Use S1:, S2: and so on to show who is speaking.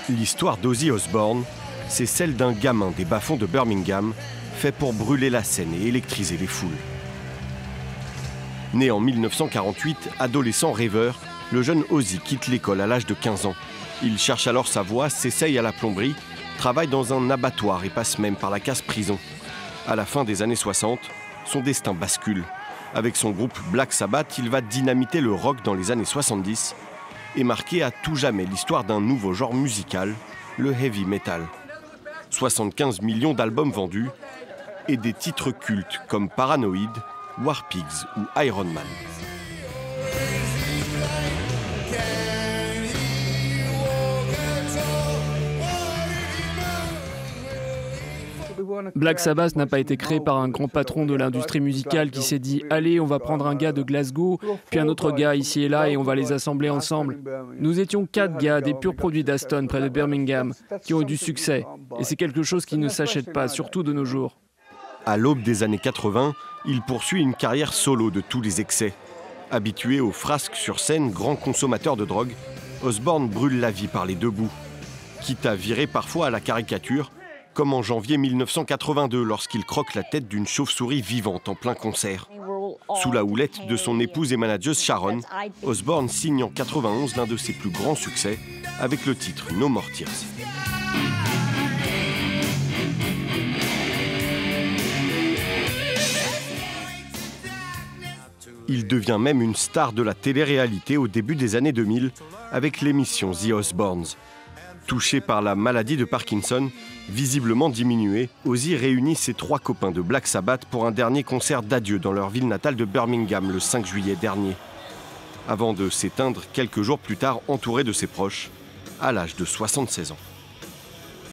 S1: L'histoire d'Ozzy Osbourne, c'est celle d'un gamin des bas-fonds de Birmingham, fait pour brûler la scène et électriser les foules. Né en 1948, adolescent rêveur, le jeune Ozzy quitte l'école à l'âge de 15 ans. Il cherche alors sa voie, s'essaye à la plomberie, travaille dans un abattoir et passe même par la case-prison. À la fin des années 60, son destin bascule. Avec son groupe Black Sabbath, il va dynamiter le rock dans les années 70 et marquer à tout jamais l'histoire d'un nouveau genre musical, le heavy metal. 75 millions d'albums vendus et des titres cultes comme Paranoid, War Pigs ou Iron Man.
S2: Black Sabbath n'a pas été créé par un grand patron de l'industrie musicale qui s'est dit « Allez, on va prendre un gars de Glasgow, puis un autre gars ici et là et on va les assembler ensemble ». Nous étions 4 gars, des purs produits d'Aston près de Birmingham, qui ont eu du succès. Et c'est quelque chose qui ne s'achète pas, surtout de nos jours.
S1: À l'aube des années 80, il poursuit une carrière solo de tous les excès. Habitué aux frasques sur scène, grand consommateur de drogue, Osbourne brûle la vie par les deux bouts. Quitte à virer parfois à la caricature, comme en janvier 1982 lorsqu'il croque la tête d'une chauve-souris vivante en plein concert. Sous la houlette de son épouse et manageuse Sharon, Osbourne signe en 91 l'un de ses plus grands succès avec le titre No More Tears. Il devient même une star de la télé-réalité au début des années 2000 avec l'émission The Osbournes. Touché par la maladie de Parkinson, visiblement diminuée, Ozzy réunit ses 3 copains de Black Sabbath pour un dernier concert d'adieu dans leur ville natale de Birmingham le 5 juillet dernier. Avant de s'éteindre quelques jours plus tard entouré de ses proches, à l'âge de 76 ans.